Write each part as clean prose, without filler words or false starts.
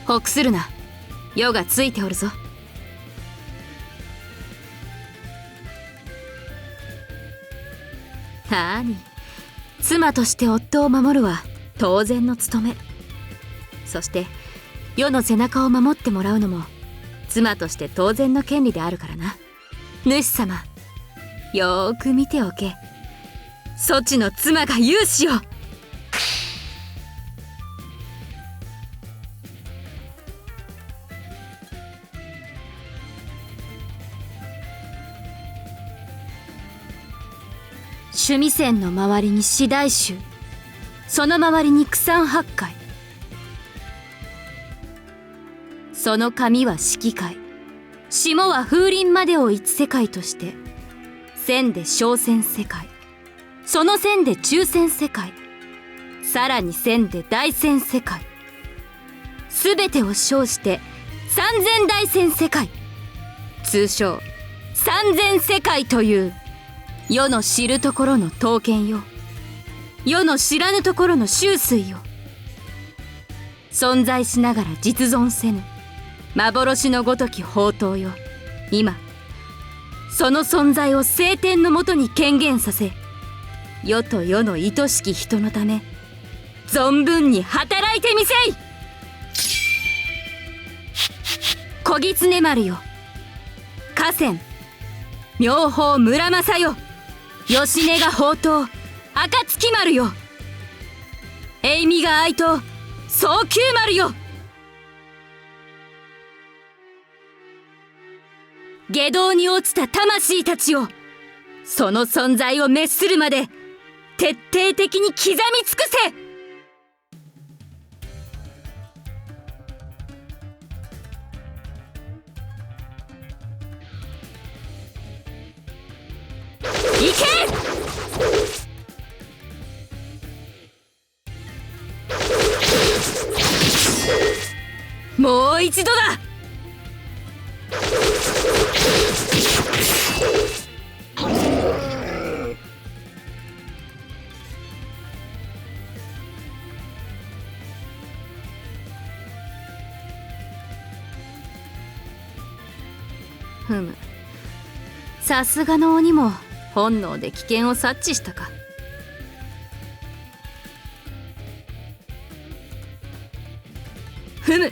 臆するな。余がついておるぞ。なに、妻として夫を守るは当然の務め。そして世の背中を守ってもらうのも妻として当然の権利であるからな。主様、よーく見ておけ。そちの妻が勇士よ。趣味線の周りに四大衆、その周りに九三八海、その上は四季海、下は風林までを一世界として、線で小線世界、その線で中線世界、さらに線で大線世界、すべてを称して三千大線世界、通称三千世界という世の知るところの刀剣よ。世の知らぬところの秋水よ。存在しながら実存せぬ幻のごとき宝刀よ。今その存在を青天のもとに権限させ、世と世の愛しき人のため存分に働いてみせい。小狐丸よ、河川妙法村正よ、吉根が宝刀暁丸よ、永美が愛刀早急丸よ。下道に落ちた魂たちを、その存在を滅するまで徹底的に刻み尽くせ。行け！もう一度だ。ふむ、さすがの鬼も本能で危険を察知したか。ふむ、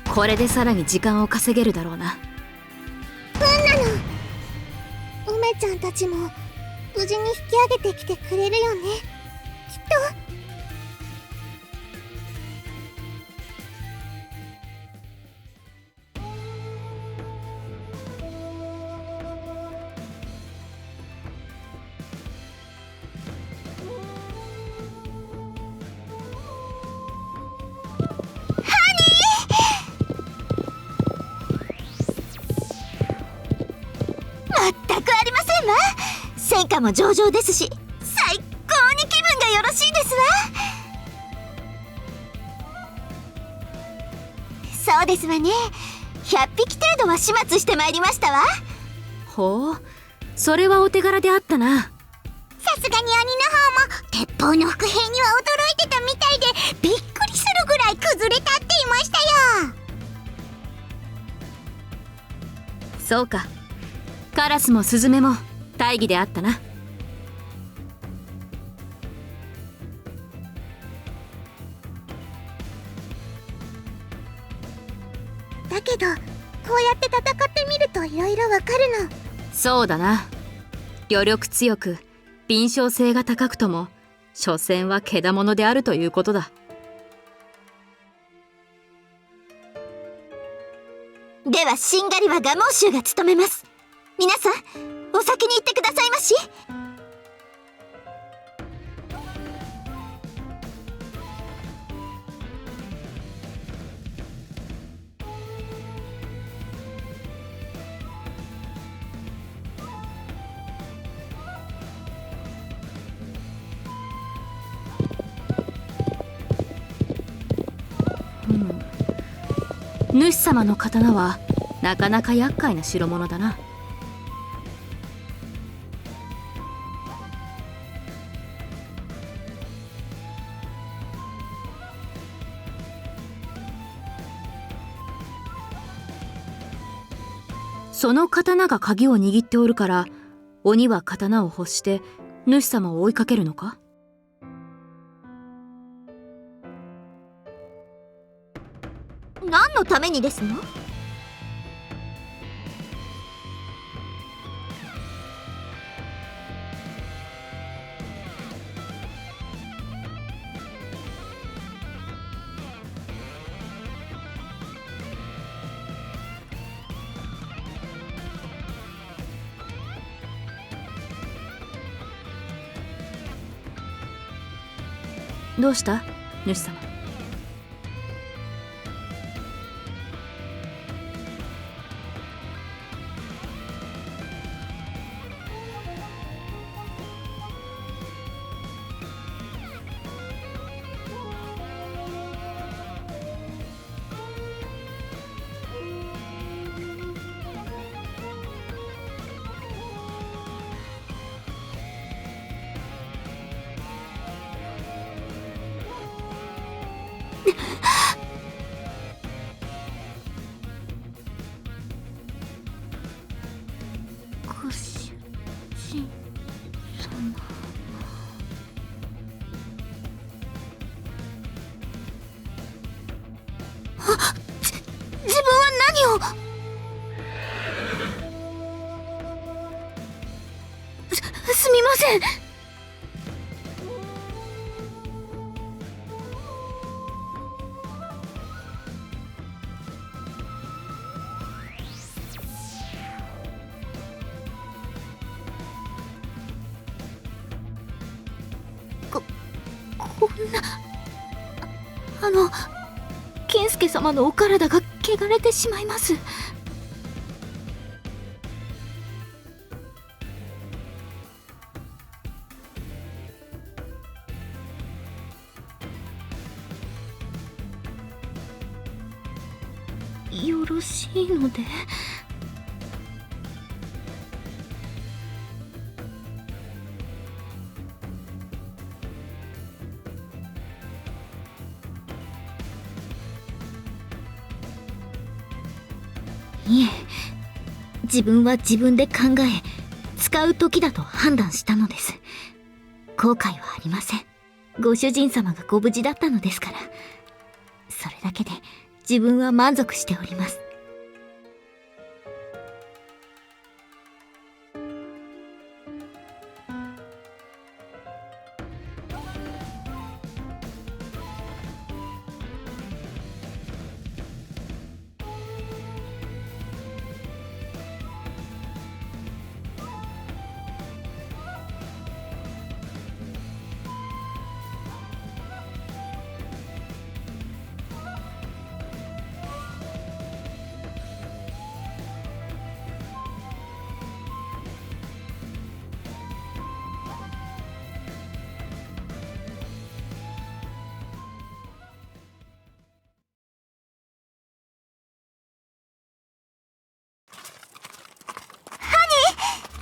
これでさらに時間を稼げるだろうな。梅ちゃんたちも無事に引き上げてきてくれるよね、きっと。全くありませんわ。戦果も上々ですし、最高に気分がよろしいですわ。そうですわね。100匹程度は始末してまいりましたわ。ほう、それはお手柄であったな。さすがに鬼の方も鉄砲の伏兵には驚いてたみたいで、びっくりするぐらい崩れたって言いましたよ。そうか、カラスもスズメも大義であったな。だけどこうやって戦ってみるといろいろわかるの。そうだな。余力強く敏捷性が高くとも所詮はけだものであるということだ。ではしんがりは蒲生衆が務めます。皆さんお先に行ってくださいまし。主様の刀はなかなか厄介な代物だな。その刀が鍵を握っておるから、鬼は刀を欲して主様を追いかけるのか？何のためにですの？どうした主様？ご主人様。自分は何を。すみません。こんな。健介様のお体が汚れてしまいます。よろしいので。いえ、自分は自分で考え使う時だと判断したのです。後悔はありません。ご主人様がご無事だったのですから、それだけで自分は満足しております。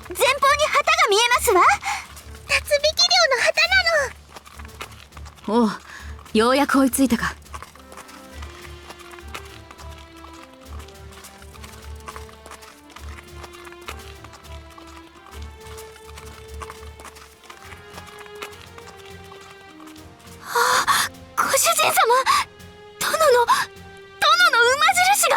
前方に旗が見えますわ。辰引き漁の旗なの。おう、ようやく追いついたか。ご主人様、殿の馬印が。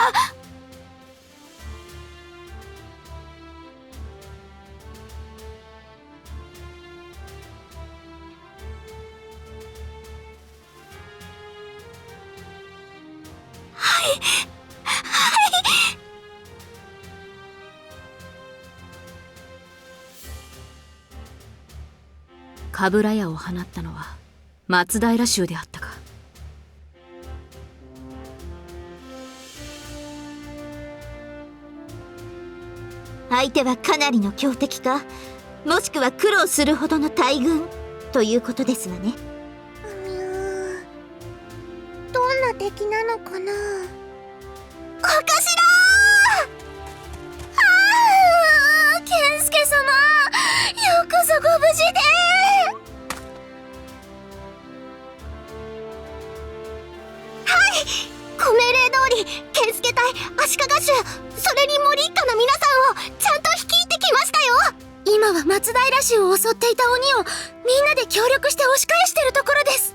冠矢を放ったのは松平衆であったか。相手はかなりの強敵か、もしくは苦労するほどの大軍ということですわね。どんな敵なのかな。お頭健介様、よくぞご無事で。ご命令通り健介隊、足利衆、それに森一家の皆さんをちゃんと率いてきましたよ。今は松平氏を襲っていた鬼をみんなで協力して押し返してるところです。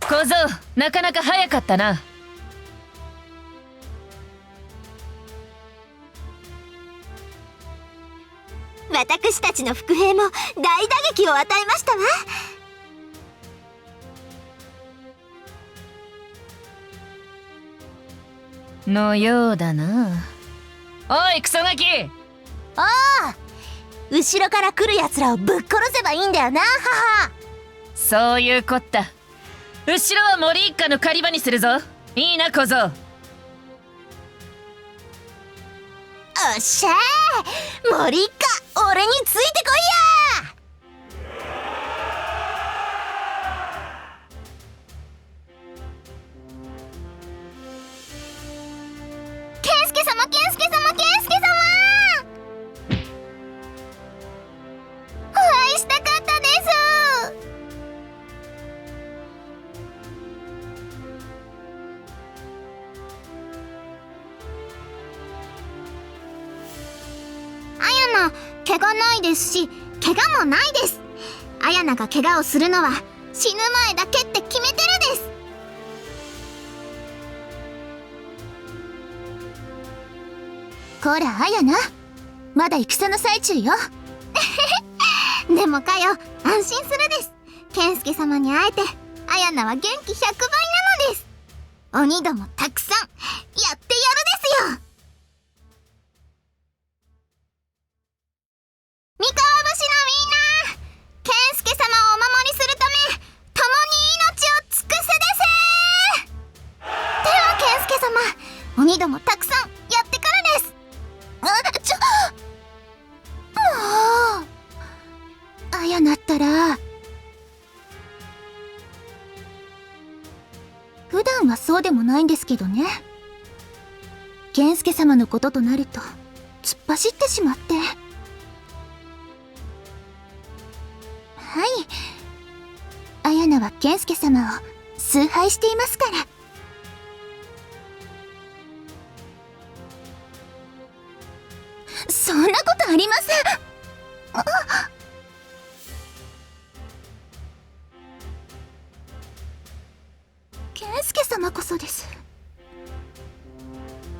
小僧、なかなか早かったな。私たちの伏兵も大打撃を与えましたわ。のようだな。おいクソガキ。後ろから来る奴らをぶっ殺せばいいんだよな、母。そういうこった。後ろは森一家の狩り場にするぞ。いいな小僧。おっしゃー、森一家、俺についてこいや。健介様、健介様、健介様、お会いしたかったです。綾菜、怪我ないですし、怪我もないです。綾菜が怪我をするのは死ぬ前だけって決めてるです。こら綾菜、まだ戦の最中よ。でもかよ、安心するです。健介様に会えて綾菜は元気100倍なのです。鬼どもたくさんやってやるですよ。三河武士のみんな、健介様をお守りするため共に命を尽くせです。では健介様、鬼どもたくさんやってからです。もう綾菜ったら、普段はそうでもないんですけどね。健介様のこととなると突っ走ってしまって。はい、綾菜は健介様を崇拝していますから。そんなことありません。健介様こそです。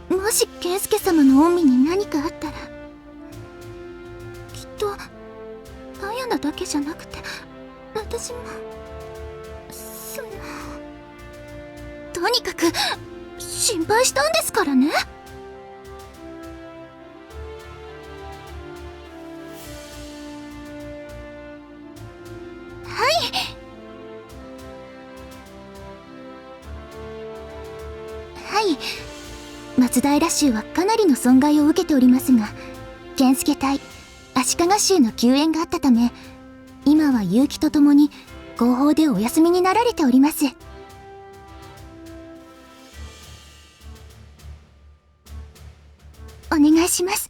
もし健介様の恩義に何かあったら、きっと綾菜だけじゃなくて私も。とにかく心配したんですからね。はい、松平衆はかなりの損害を受けておりますが、健介隊、足利衆の救援があったため、今は結城と共に後方でお休みになられております。お願いします。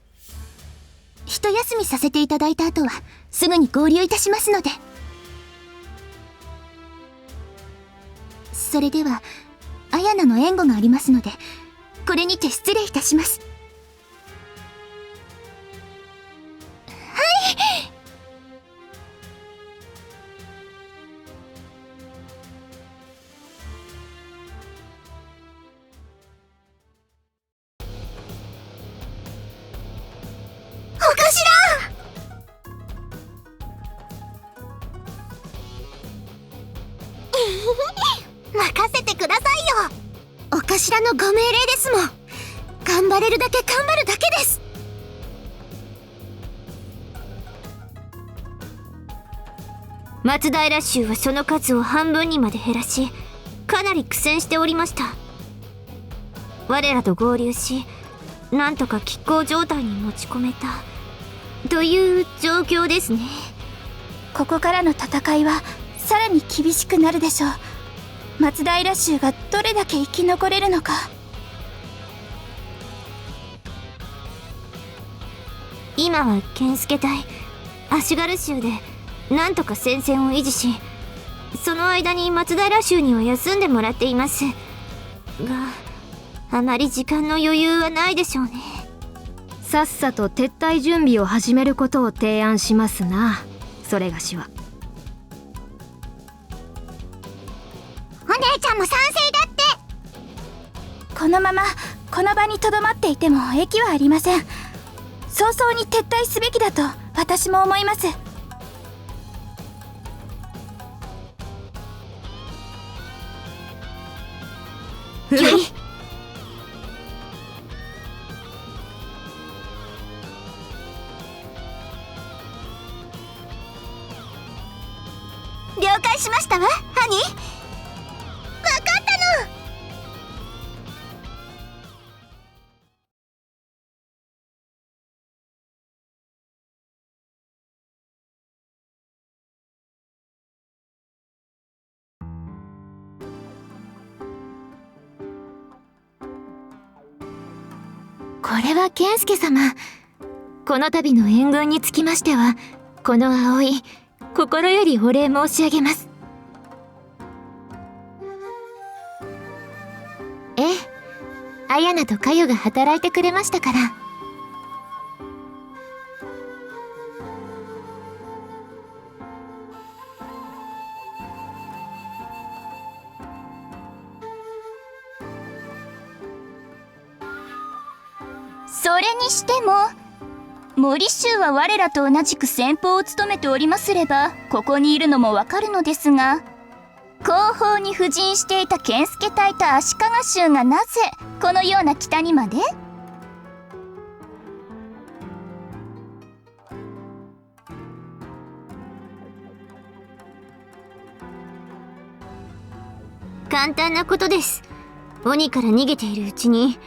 一休みさせていただいた後はすぐに合流いたしますので。それでは綾菜の援護がありますので、これにて失礼いたします。任せてくださいよ。お頭柱のご命令ですもん。頑張れるだけ頑張るだけです。松平衆はその数を半分にまで減らし、かなり苦戦しておりました。我らと合流し、なんとか拮抗状態に持ち込めたという状況ですね。ここからの戦いはさらに厳しくなるでしょう。松平衆がどれだけ生き残れるのか。今は健介隊、足軽衆でなんとか戦線を維持し、その間に松平衆には休んでもらっていますが、あまり時間の余裕はないでしょうね。さっさと撤退準備を始めることを提案しますな、それがしは。お姉ちゃんも賛成だって。このままこの場にとどまっていても益はありません。早々に撤退すべきだと私も思います。了解しましたわ、ハニー。わかったの。これは健介様。この度の援軍につきましては、この葵、心よりお礼申し上げます。ええ、綾菜と佳代が働いてくれましたから。それにしても森衆は我らと同じく先鋒を務めておりますればここにいるのもわかるのですが、後方に布陣していた健介隊と足利衆がなぜこのような北にまで。簡単なことです。鬼から逃げているうちに、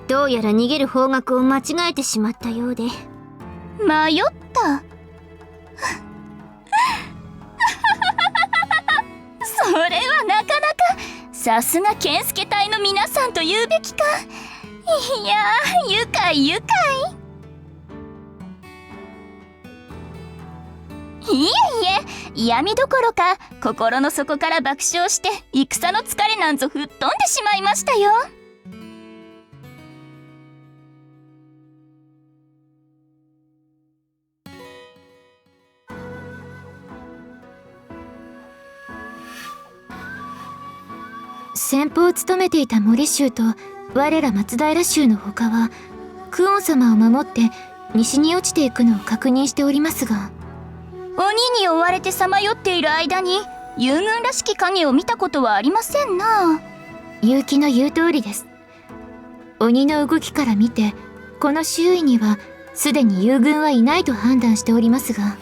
どうやら逃げる方角を間違えてしまったようで。迷ったそれはなかなかさすが健介隊の皆さんと言うべきか。いやー、愉快愉快。いえいえ、嫌味どころか心の底から爆笑して戦の疲れなんぞ吹っ飛んでしまいましたよ。先鋒を務めていた森衆と我ら松平衆の他は、クオン様を守って西に落ちていくのを確認しておりますが、鬼に追われてさまよっている間に遊軍らしき影を見たことはありませんな。結城の言う通りです。鬼の動きから見て、この周囲にはすでに遊軍はいないと判断しておりますが、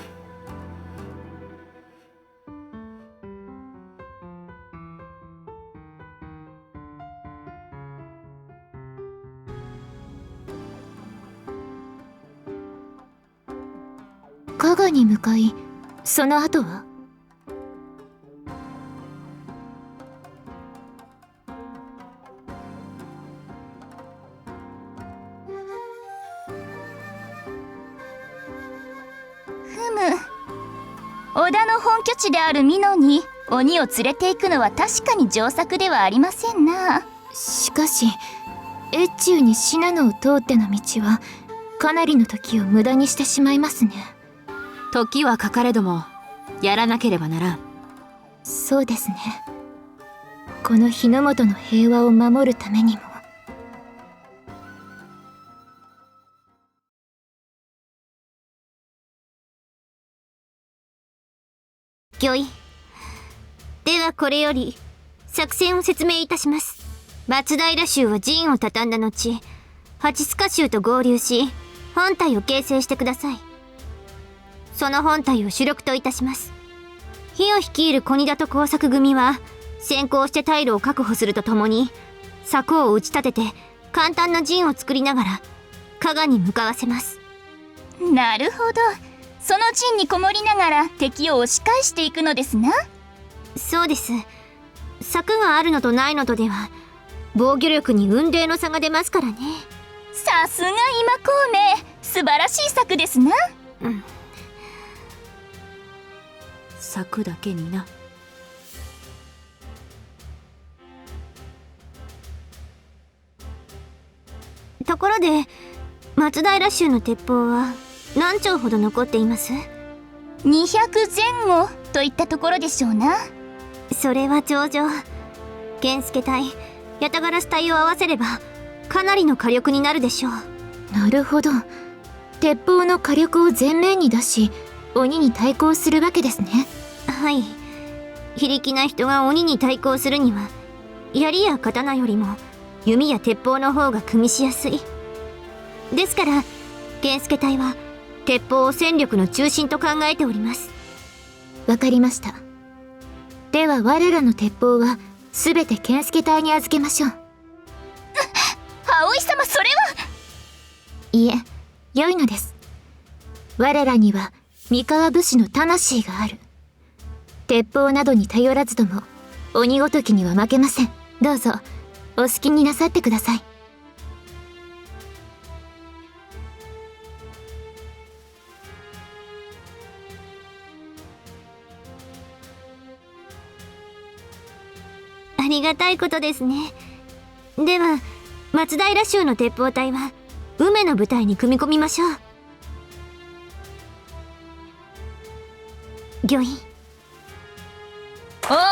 加賀に向かい、その後は？織田の本拠地である美濃に鬼を連れて行くのは確かに上策ではありませんな。しかし越中に信濃を通っての道はかなりの時を無駄にしてしまいますね。時はかかれどもやらなければならん。そうですね。この日の本の平和を守るためにも。御意。ではこれより作戦を説明いたします。松平衆は陣を畳んだ後、八須賀衆と合流し、本隊を形成してください。その本隊を主力といたします。火を率いる小荷田と工作組は、先行して退路を確保するとともに、柵を打ち立てて簡単な陣を作りながら加賀に向かわせます。なるほど。その陣にこもりながら敵を押し返していくのですな。そうです。柵があるのとないのとでは防御力に雲泥の差が出ますからね。さすが今孔明、素晴らしい策ですな。策だけにな。ところで松平衆の鉄砲は何丁ほど残っています？ 200前後といったところでしょうな。それは上々。源助隊、八田烏隊を合わせればかなりの火力になるでしょう。なるほど。鉄砲の火力を前面に出し鬼に対抗するわけですね。はい。非力な人が鬼に対抗するには槍や刀よりも弓や鉄砲の方が組みしやすい。ですから源助隊は鉄砲を戦力の中心と考えております。わかりました。では我らの鉄砲は全て健介隊に預けましょう。葵様、それは。いえ、良いのです。我らには三河武士の魂がある。鉄砲などに頼らずとも鬼ごときには負けません。どうぞお好きになさってください。ありがたいことですね。では松平衆の鉄砲隊は梅の部隊に組み込みましょう。御意。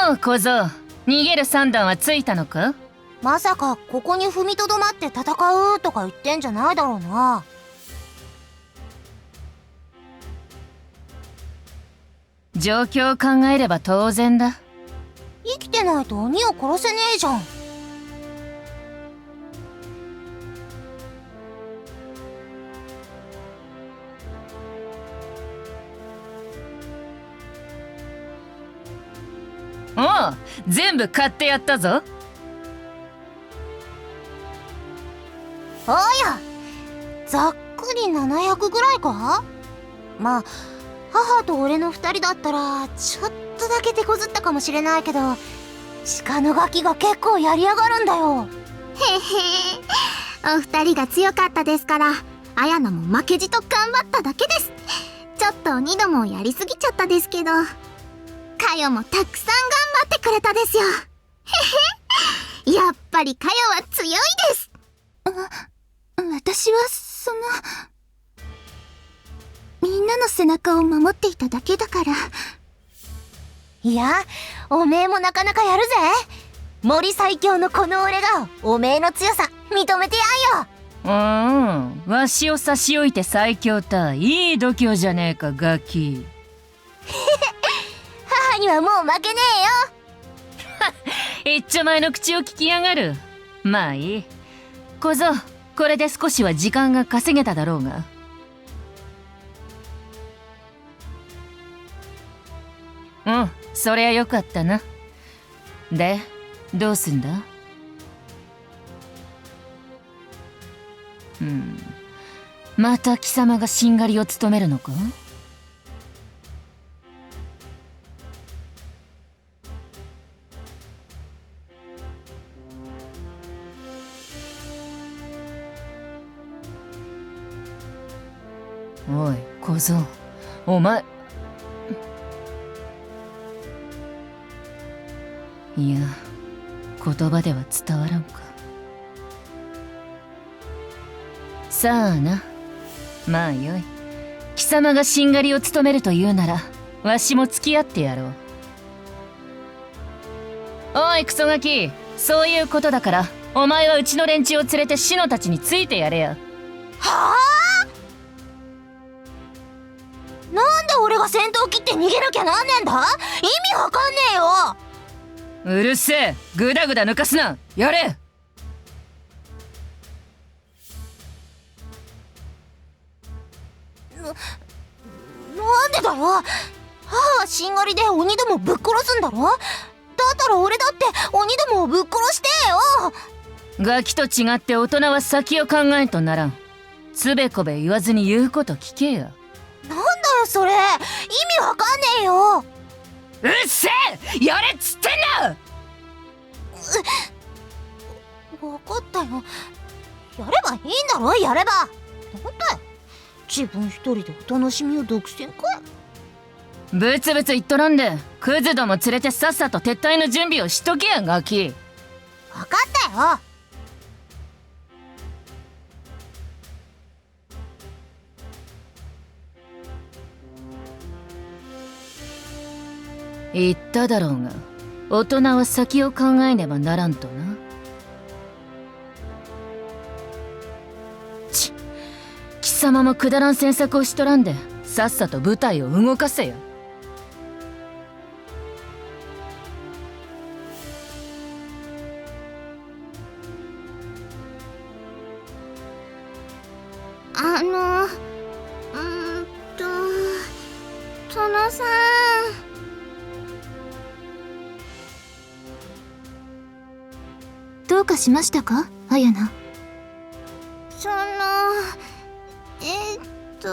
おう小僧、逃げる三段はついたのか？まさかここに踏みとどまって戦うとか言ってんじゃないだろうな。状況を考えれば当然だ。生きてないと鬼を殺せねえじゃん。おう、全部買ってやったぞ。おや、ざっくり700ぐらいか。まあ母と俺の2人だったらちょっとだけ手こずったかもしれないけど、鹿のガキが結構やりやがるんだよ。へへ、お二人が強かったですから、綾菜も負けじと頑張っただけです。ちょっと鬼どもをやりすぎちゃったですけど、かよもたくさん頑張ってくれたですよ。へへ、やっぱりかよは強いです。私はみんなの背中を守っていただけだから。いや、おめえもなかなかやるぜ。森最強のこの俺がおめえの強さ認めてやんよ。わしを差し置いて最強たいい度胸じゃねえかガキ。母にはもう負けね一丁前の口を聞きやがる。まあいい小僧、これで少しは時間が稼げただろうが。うん、そりゃよかったな。で、どうすんだ？また貴様がしんがりを務めるのか？おい小僧、お前、いや、言葉では伝わらんか。さあな、まあよい。貴様がしんがりを務めるというならわしも付き合ってやろう。おいクソガキ、そういうことだからお前はうちの連中を連れてシノたちについてやれや。はあ？なんで俺が先頭切って逃げなきゃなんねえんだ？意味わかんねえよ。うるせえ、グダグダ抜かすな、やれ。なんでだよ。母はしんがりで鬼どもぶっ殺すんだろ。だったら俺だって鬼どもをぶっ殺してよ。ガキと違って大人は先を考えんとならん。つべこべ言わずに言うこと聞けや。なんだよそれ、意味わかんねえよ。うっせえ、やれっつってんだ。分かったよ。やればいいんだろ、やれば。なんだよ、自分一人でお楽しみを独占かよ。ブツブツ言っとらんで、クズども連れてさっさと撤退の準備をしとけや、ガキ。分かったよ。言っただろうが、大人は先を考えねばならんとな。貴様もくだらん詮索をしとらんで、さっさと舞台を動かせよ。殿さん。どうかしましたか、あやな。えっと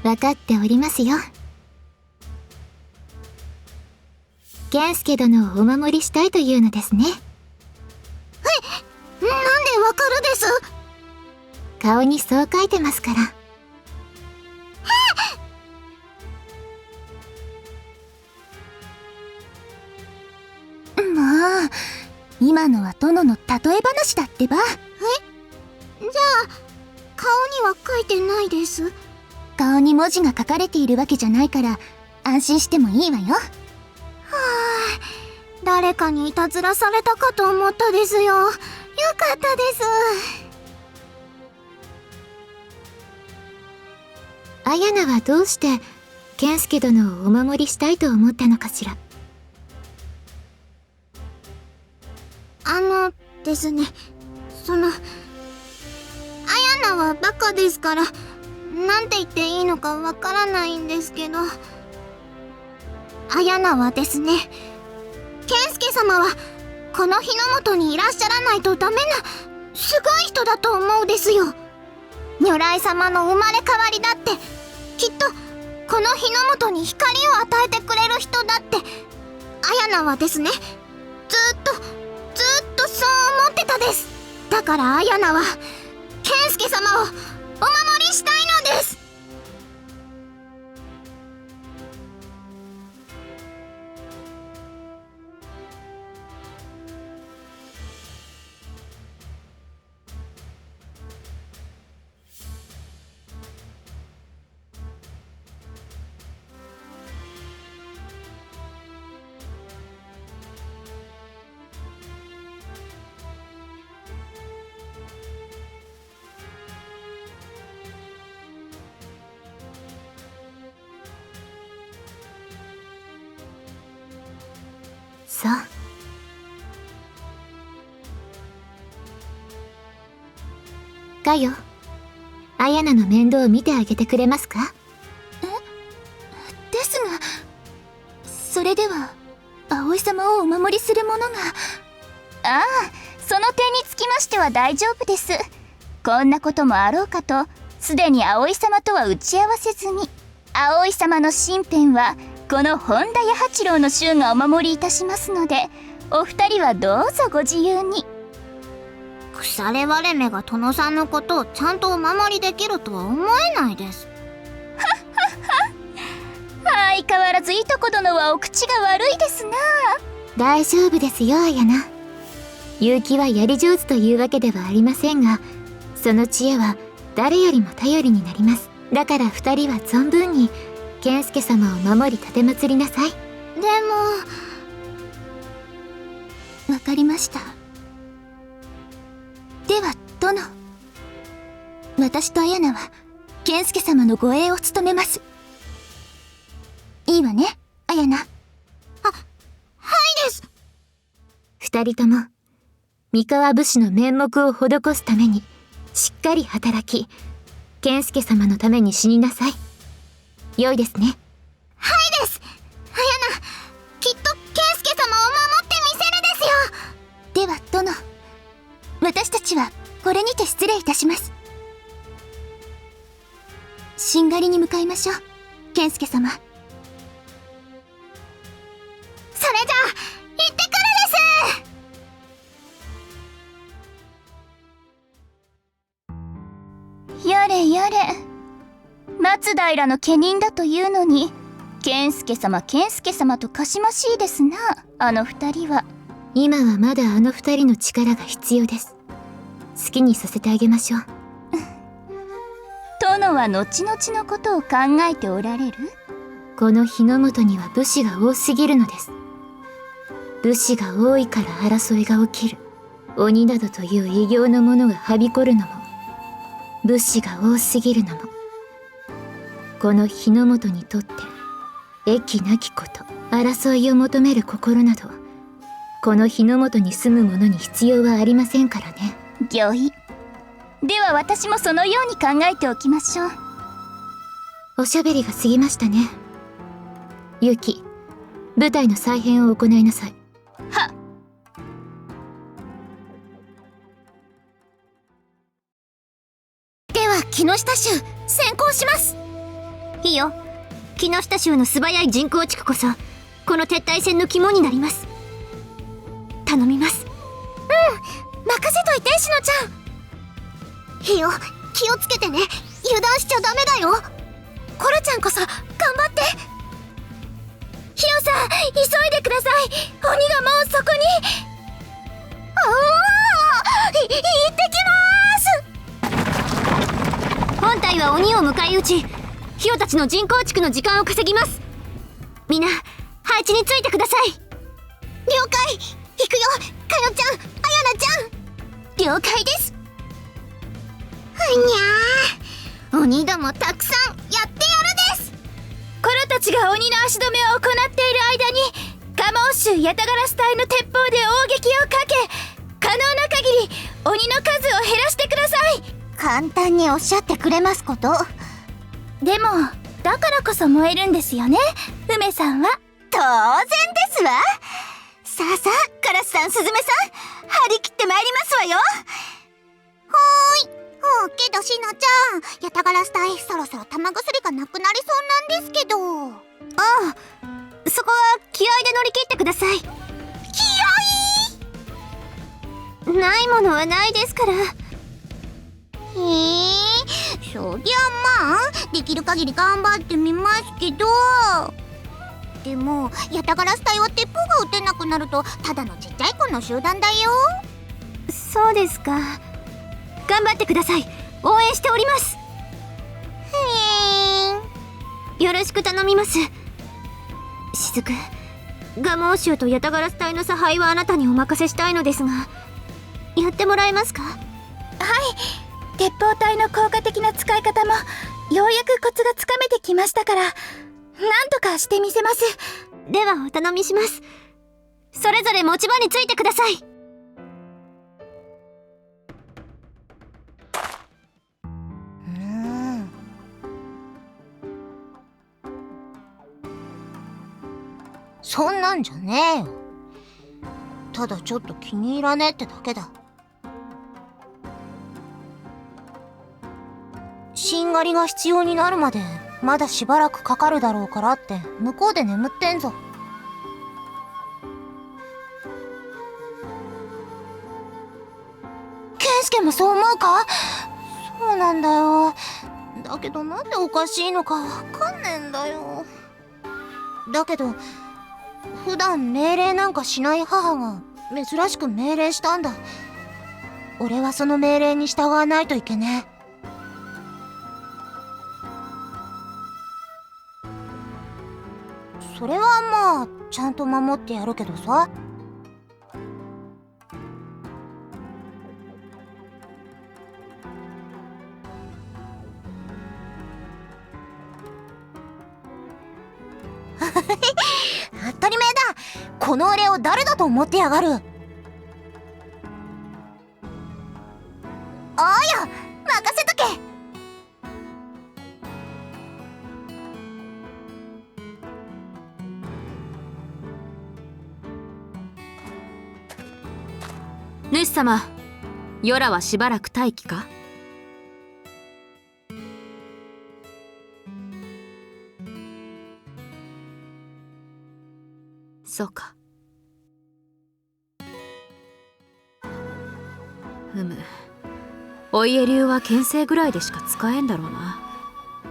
分かっておりますよ。健介殿をお守りしたいというのですね。なんでわかるです？顔にそう書いてますから。まあ、今のは殿の例え話だってば。じゃあ顔には書いてないです。顔に文字が書かれているわけじゃないから安心してもいいわよ。はあ、誰かにいたずらされたかと思ったですよ。よかったです。あやなはどうして健介殿をお守りしたいと思ったのかしら。ですね、あやなはバカですから、なんて言っていいのかわからないんですけど、あやなはですね、健介様はこの日の元にいらっしゃらないとダメなすごい人だと思うですよ。如来様の生まれ変わりだって、きっとこの日の元に光を与えてくれる人だって、あやなはですね、ずっとそう思ってたです。だからあやなは健介様をお守りしたいのです。そう。かよ、あやなの面倒を見てあげてくれますか？ですが、それでは葵様をお守りするものが。ああ、その点につきましては大丈夫です。こんなこともあろうかと、すでに葵様とは打ち合わせ済み。葵様の身辺はこの本田弥八郎の衆がお守りいたしますので、お二人はどうぞご自由に。腐れ割れ目が殿さんのことをちゃんとお守りできるとは思えないです。相変わらずいとこ殿はお口が悪いですな。大丈夫ですよ、あやな。結城はやり上手というわけではありませんが、その知恵は誰よりも頼りになります。だから二人は存分に健介様を守り奉りなさい。でも、わかりました。では殿、私とあやなは健介様の護衛を務めます。いいわね、あやな。はいです。二人とも三河武士の面目を施すためにしっかり働き、健介様のために死になさい。良いですね。はいです。あやな、きっと健介様を守ってみせるですよ。では殿、私たちはこれにて失礼いたします。しんがりに向かいましょう、健介様。それじゃあ行ってくるです。やれやれ、松平の家人だというのに、健介様とかしましいですな、あの二人は。今はまだあの二人の力が必要です。好きにさせてあげましょう。殿は後々のことを考えておられる？この日の本には武士が多すぎるのです。武士が多いから争いが起きる。鬼などという異形のものがはびこるのも、武士が多すぎるのも、この日の本にとって益なきこと、争いを求める心など、この日の本に住む者に必要はありませんからね。御意。では私もそのように考えておきましょう。おしゃべりが過ぎましたね。ユキ、舞台の再編を行いなさい。はっ。では木下衆先行します。いいよ。木下衆の素早い人工地区こそこの撤退戦の肝になります。頼みます。うん、任せといて、しのちゃん。いいよ、気をつけてね。油断しちゃダメだよ。コロちゃんこそ頑張って。ヒロさん、急いでください。鬼がもうそこに。行ってきまーす。本隊は鬼を迎え撃ち、ヒロたちの人工地区の時間を稼ぎます。みんな配置についてください。了解。行くよ、かよちゃん、あやなちゃん。了解です。にゃー、鬼どもたくさんやってやるです。コロたちが鬼の足止めを行っている間に、蒲生州ヤタガラス隊の鉄砲で大撃をかけ、可能な限り鬼の数を減らしてください。簡単におっしゃってくれますこと。でもだからこそ燃えるんですよね、梅さんは。当然ですわ。さあさあ、カラスさん、スズメさん、張り切ってまいりますわよ。ほーい。けどしのちゃん、ヤタガラス隊そろそろ玉薬がなくなりそうなんですけど。ああ、そこは気合で乗り切ってください。気合？ないものはないですから。そりゃまあできる限り頑張ってみますけど、でもヤタガラス隊は鉄砲が撃てなくなるとただのちっちゃい子の集団だよ。そうですか。頑張ってください。応援しております。よろしく頼みます。雫、蒲生州とヤタガラス隊の差配はあなたにお任せしたいのですが、やってもらえますか？はい、鉄砲隊の効果的な使い方もようやくコツがつかめてきましたから、なんとかしてみせます。ではお頼みします。それぞれ持ち場についてください。そんなんじゃねえよ。ただちょっと気に入らねえってだけだ。しんがりが必要になるまでまだしばらくかかるだろうからって向こうで眠ってんぞ。ケンスケもそう思うか？そうなんだよ。だけどなんでおかしいのかわかんねえんだよ。だけど普段命令なんかしない母が珍しく命令したんだ。俺はその命令に従わないといけねえ。それはまあちゃんと守ってやるけどさ。当たり前だ。この俺を誰だと思ってやがる。主様、ヨラはしばらく待機か？そうか。お家流は牽制ぐらいでしか使えんだろうな。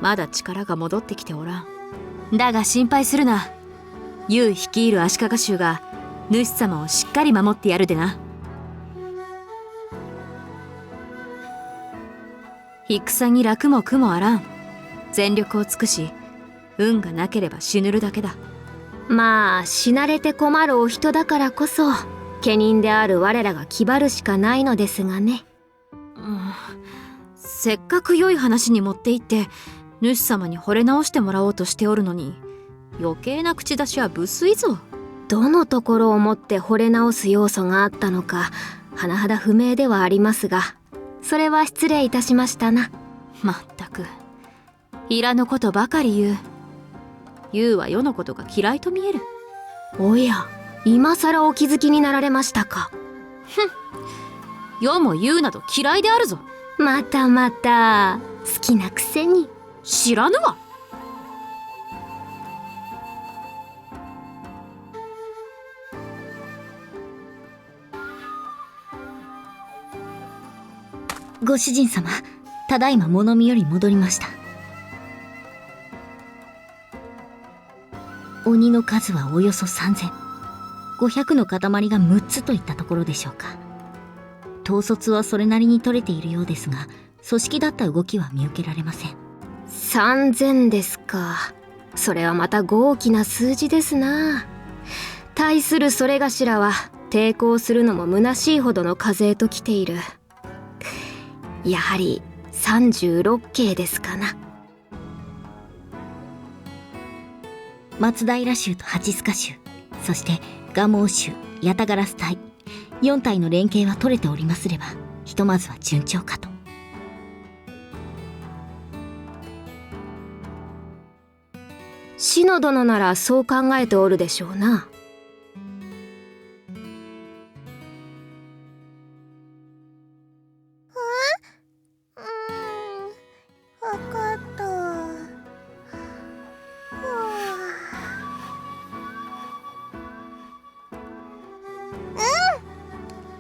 まだ力が戻ってきておらん。だが心配するな。ユウ率いる足利衆が主様をしっかり守ってやるでな。戦に楽も苦もあらん。全力を尽くし、運がなければ死ぬるだけだ。まあ死なれて困るお人だからこそ家人である我らが気張るしかないのですがね。せっかく良い話に持って行って主様に惚れ直してもらおうとしておるのに、余計な口出しは無粋ぞ。どのところをもって惚れ直す要素があったのか甚だ不明ではありますが、それは失礼いたしましたな。まったくいらぬことばかり言う。ユウは世のことが嫌いと見える。おや、今さらお気づきになられましたか。世もユウなど嫌いであるぞ。またまた好きなくせに。知らぬわ。ご主人様、ただいま物見より戻りました。鬼の数はおよそ3000。500の塊が6つといったところでしょうか。統率はそれなりに取れているようですが、組織だった動きは見受けられません。3000ですか。それはまた豪気な数字ですな。対するそれ頭は抵抗するのも虚しいほどの風と来ている。やはり36系ですかな。松平衆と蜂須賀衆、そして蒲生衆、八田烏隊、4体の連携は取れておりますれば、ひとまずは順調かと。篠殿ならそう考えておるでしょうな。わかった。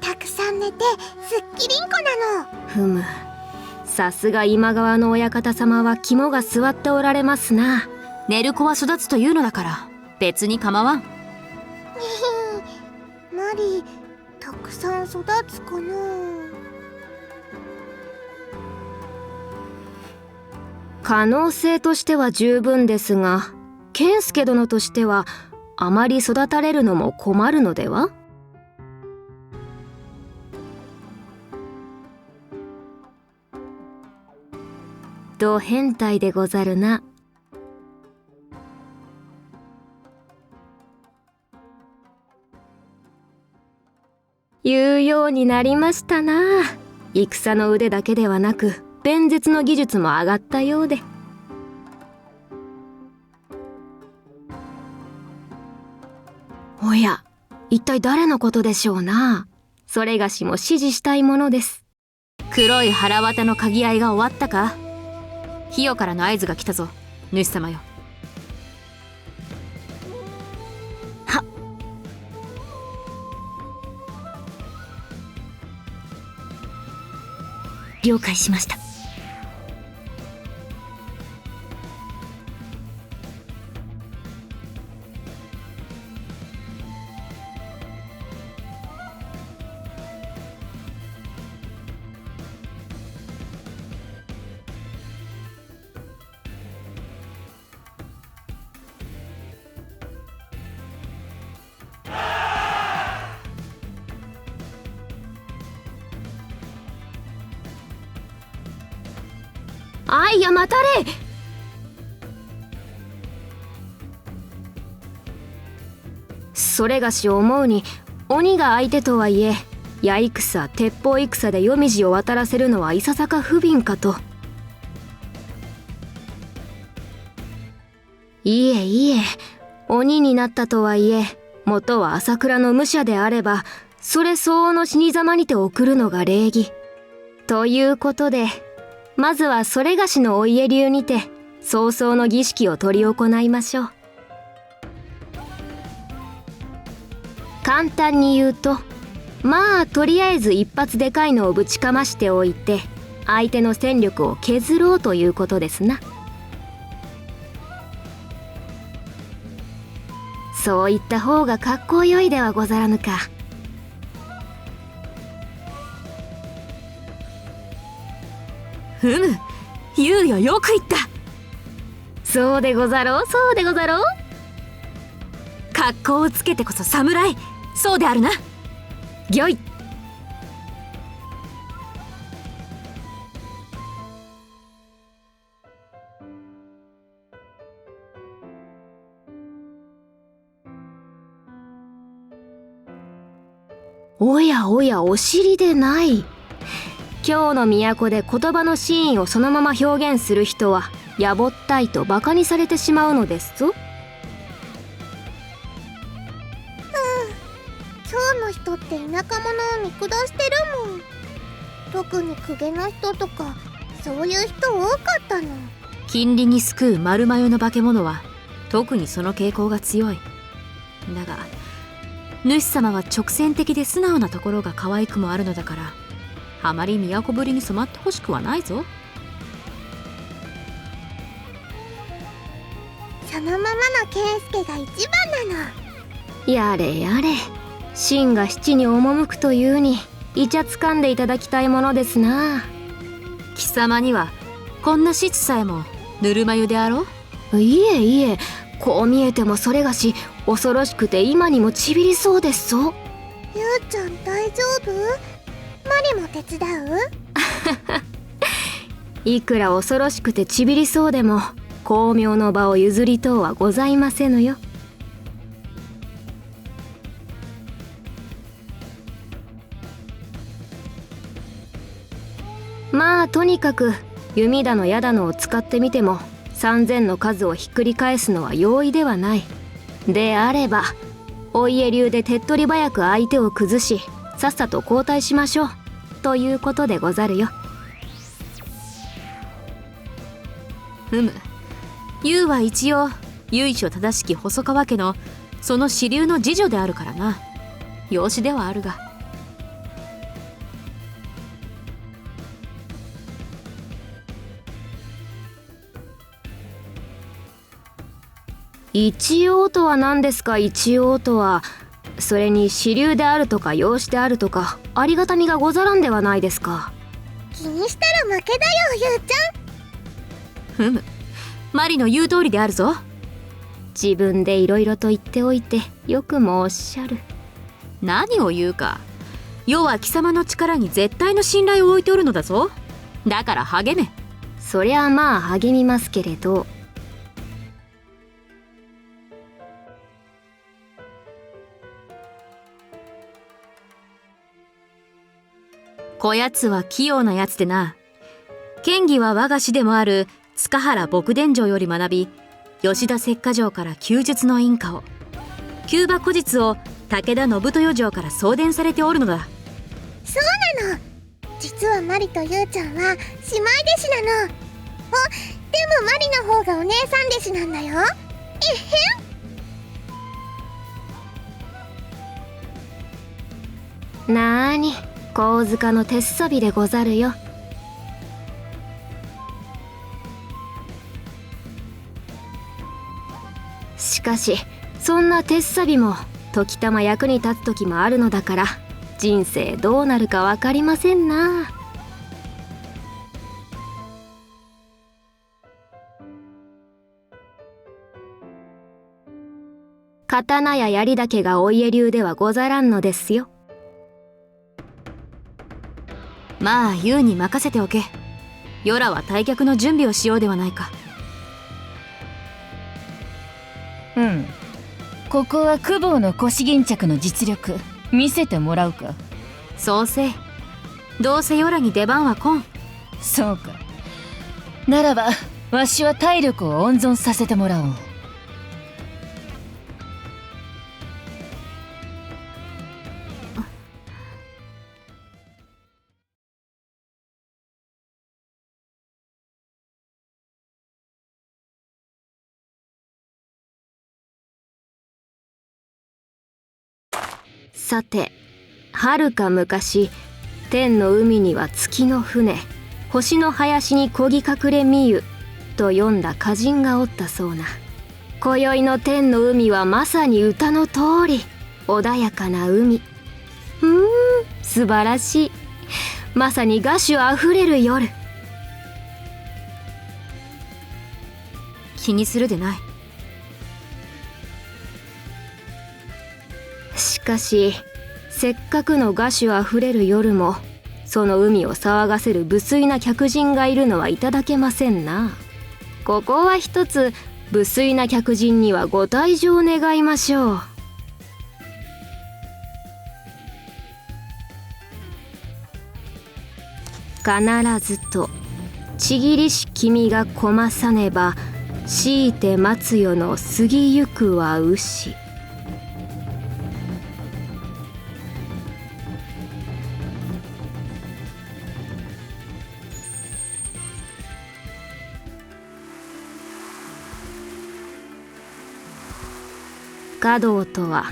たくさん寝てすっきりんこなの。ふむ、さすが今川の親方様は肝が据わっておられますな。寝る子は育つというのだから別に構わん。マリ、たくさん育つかな。可能性としては十分ですが、健介殿としてはあまり育たれるのも困るのでは。ド変態でござるな。言うようになりましたな。戦の腕だけではなく弁舌の技術も上がったようで。おや、一体誰のことでしょうな。それがしも指示したいものです。黒い腹渡の鍵合いが終わったか。ヒヨからの合図が来たぞ、主様よ。は。了解しました。あいや、待たれ。それがし思うに、鬼が相手とはいえ矢戦鉄砲戦で夜道を渡らせるのはいささか不憫かと。いえ、鬼になったとはいえ元は朝倉の武者であれば、それ相応の死に様にて送るのが礼儀。ということで、まずはそれがしのお家流にて早々の儀式を執り行いましょう。簡単に言うと、まあとりあえず一発でかいのをぶちかましておいて、相手の戦力を削ろうということですな。そういった方がかっこよいではござらぬか。ふむ、ユウよ、よく言った。そうでござろう、そうでござろう。格好をつけてこそ侍、そうであるな。ぎょい。おやおや、お尻でない。今日の都で言葉の真意をそのまま表現する人はやぼったいとバカにされてしまうのですぞ。今日の人って田舎者を見下してるもん。特に公家の人とかそういう人多かったの。金利に救う丸眉の化け物は特にその傾向が強い。だが主様は直線的で素直なところが可愛くもあるのだから、あまり都ぶりに染まってほしくはないぞ。そのままの健介が一番なの。やれやれ、真が七に赴くというにイチャつかんでいただきたいものですな。貴様にはこんな質さえもぬるま湯であろう。いえいえ、こう見えてもそれがし恐ろしくて今にもちびりそうですぞ。ゆうちゃん大丈夫？マリも手伝う？いくら恐ろしくてちびりそうでも巧妙の場を譲りとうはございませぬよ。まあとにかく弓だの矢だのを使ってみても3000の数をひっくり返すのは容易ではない。であればお家流で手っ取り早く相手を崩しさっさと交代しましょうということでござるよ。ふむ、ユウは一応由緒正しき細川家のその支流の次女であるからな。養子ではあるが。一応とは何ですか。一応とはそれに支流であるとか養子であるとかありがたみがござらんではないですか。気にしたら負けだよ、ゆうちふむ、マリの言う通りであるぞ。自分でいろいろと言っておいてよくもおっしゃる。何を言うか。世は貴様の力に絶対の信頼を置いておるのだぞ。だから励め。そりゃまあ励みますけれど。こやつは器用なやつでな。剣技は我が師でもある塚原牧伝城より学び、吉田石化城から弓術の印花を、弓馬古術を武田信豊城から送伝されておるのだ。ゃん。そうなの。実はマリとゆうちゃんは姉妹弟子なの。でもマリの方がお姉さん弟子なんだよ。なーに、神塚の鉄サビでござるよ。しかしそんな鉄サビも時たま役に立つ時もあるのだから、人生どうなるか分かりませんな。刀や槍だけがお家流ではござらんのですよ。まあユウに任せておけ。ヨラは退却の準備をしようではないか。ここは久保の腰巾着の実力見せてもらうか。そうせい。どうせヨラに出番は来ん。そうか。ならばわしは体力を温存させてもらおう。さて、はるか昔、天の海には月の船、星の林にこぎ隠れみゆと読んだ歌人がおったそうな。今宵の天の海はまさに歌の通り、穏やかな海。素晴らしい。まさに雅趣あふれる夜。気にするでない。しかし、せっかくの雅趣あふれる夜も、その海を騒がせる無粋な客人がいるのはいただけませんな。ここは一つ、無粋な客人にはご退場願いましょう。必ずとちぎりし君がこまさねば、強いて待つよの過ぎゆくは牛。華道とは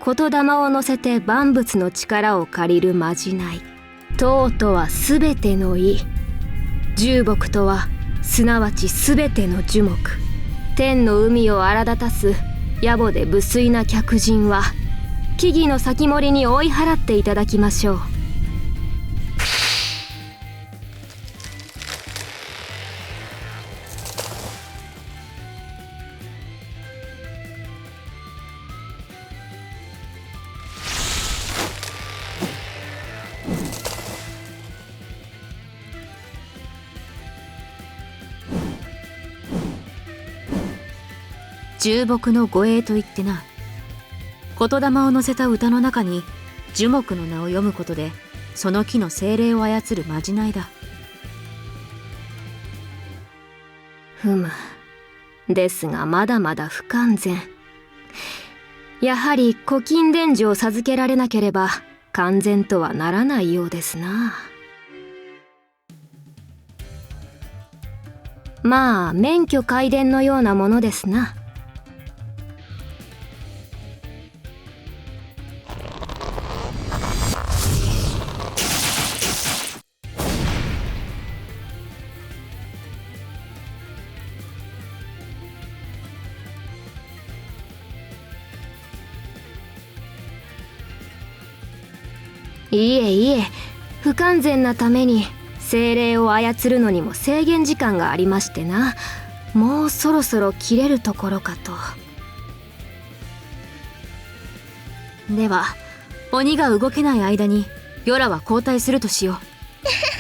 言霊を乗せて万物の力を借りるまじない。道とはすべての意。重木とはすなわちすべての樹木。天の海を荒立たす野暮で無粋な客人は木々の先森に追い払っていただきましょう。重木の護衛といってな、言霊を乗せた歌の中に樹木の名を読むことでその木の精霊を操るまじないだ。ふむ。ですがまだまだ不完全。やはり古今伝授を授けられなければ完全とはならないようですな。まあ免許皆伝のようなものですな。いえいえ、不完全なために精霊を操るのにも制限時間がありましてな。もうそろそろ切れるところかと。では鬼が動けない間にヨラは交代するとしよう。